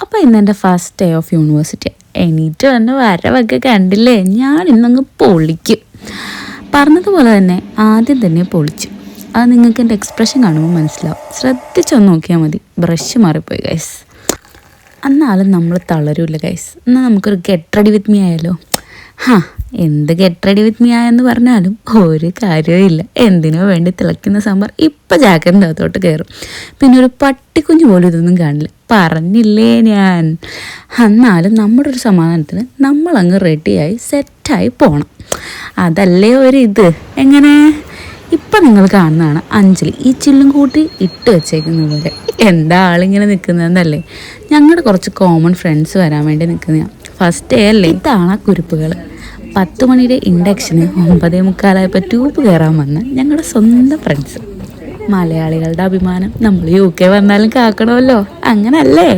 അപ്പോൾ ഇന്നെൻ്റെ first day of university. എണീറ്റ് വന്ന് വരവൊക്കെ കണ്ടില്ലേ, ഞാൻ ഇന്നങ്ങ് പൊളിക്കും. പറഞ്ഞതുപോലെ തന്നെ ആദ്യം തന്നെ പൊളിച്ചു. അത് നിങ്ങൾക്ക് എൻ്റെ എക്സ്പ്രഷൻ കാണുമ്പോൾ മനസ്സിലാവും. ശ്രദ്ധിച്ചൊന്ന് നോക്കിയാൽ മതി. ബ്രഷ് മാറിപ്പോയി ഗൈസ്. എന്നാലും നമ്മൾ തളരൂല്ല ഗൈസ്. എന്നാൽ നമുക്കൊരു ഗെറ്റ് റെഡി വിത്ത് മീ ആയാലോ? എന്ത് ഗെറ്റ് റെഡി വിത്ത് മീ ആയെന്ന് പറഞ്ഞാലും ഒരു കാര്യവും ഇല്ല. എന്തിനോ വേണ്ടി തിളയ്ക്കുന്ന സാമ്പാർ ഇപ്പം ജാക്കറ്റിൻ്റെ അകത്തോട്ട് കയറും. പിന്നെ ഒരു പട്ടിക്കുഞ്ഞ് പോലും ഇതൊന്നും കാണില്ല. പറഞ്ഞില്ലേ ഞാൻ. എന്നാലും നമ്മുടെ ഒരു സമാധാനത്തിന് നമ്മളങ്ങ് റെഡിയായി സെറ്റായി പോകണം. അതല്ലേ ഒരിത്. എങ്ങനെ ഇപ്പം നിങ്ങൾ കാണുന്നതാണ് അഞ്ജലി ഈ ചില്ലും കൂട്ടി ഇട്ട് വെച്ചേക്കുന്ന പോലെ. എന്താ ആളിങ്ങനെ നിൽക്കുന്നതെന്നല്ലേ? ഞങ്ങളുടെ കുറച്ച് കോമൺ ഫ്രണ്ട്സ് വരാൻ വേണ്ടി നിൽക്കുന്നതാണ്. ഫസ്റ്റ് ഡേ അല്ലേ? ഇതാണ് കുരുപ്പുകൾ. 10 മണിയുടെ ഇൻഡക്ഷന് 9:45 ട്യൂബ് കയറാൻ വന്ന ഞങ്ങളുടെ സ്വന്തം ഫ്രണ്ട്സ്. മലയാളികളുടെ അഭിമാനം. നമ്മൾ UK വന്നാലും കാക്കണമല്ലോ, അങ്ങനല്ലേ?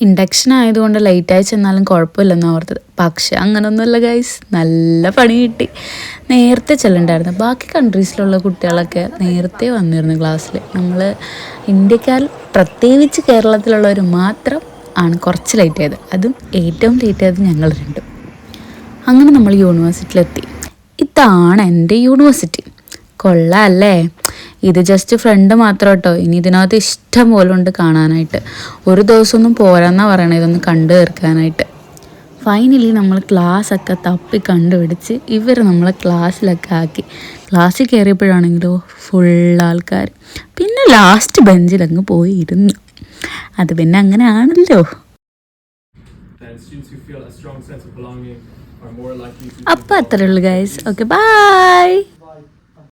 ഇൻഡക്ഷൻ ആയതുകൊണ്ട് ലേറ്റായി ചെന്നാലും കുഴപ്പമില്ലെന്ന് ഓർത്തത്. പക്ഷെ അങ്ങനൊന്നുമല്ല ഗൈസ്, നല്ല പണി കിട്ടി. നേരത്തെ ചെല്ലണ്ടായിരുന്നു. ബാക്കി കൺട്രീസിലുള്ള കുട്ടികളൊക്കെ നേരത്തെ വന്നിരുന്നു ക്ലാസ്സിൽ. നമ്മൾ ഇന്ത്യക്കാർ, പ്രത്യേകിച്ച് കേരളത്തിലുള്ളവർ മാത്രം ആണ് കുറച്ച് ലേറ്റ് ആയത്. അതും ഏറ്റവും ലേറ്റ് ആയത് ഞങ്ങൾ രണ്ടും. അങ്ങനെ നമ്മൾ യൂണിവേഴ്സിറ്റിയിലെത്തി. ഇതാണ് എൻ്റെ യൂണിവേഴ്സിറ്റി. കൊള്ളാമല്ലേ? ഇത് ജസ്റ്റ് ഫ്രണ്ട് മാത്രം കേട്ടോ. ഇനി ഇതിനകത്ത് ഇഷ്ടം പോലെ ഉണ്ട് കാണാനായിട്ട്. ഒരു ദിവസമൊന്നും പോരാന്നാണ് പറയണത് ഇതൊന്ന് കണ്ടു തീർക്കാനായിട്ട്. ഫൈനലി നമ്മൾ ക്ലാസ്സൊക്കെ തപ്പി കണ്ടുപിടിച്ച് ഇവർ നമ്മളെ ക്ലാസ്സിലൊക്കെ ആക്കി. ക്ലാസ്സിൽ കയറിയപ്പോഴാണെങ്കിലോ ഫുൾ ആൾക്കാർ. പിന്നെ ലാസ്റ്റ് ബെഞ്ചിലങ്ങ് പോയി ഇരുന്നു. അത് പിന്നെ അങ്ങനെ ആണല്ലോ. അപ്പോൾ അത്രേ ഉള്ളൂ ഗൈസ്. Okay, by.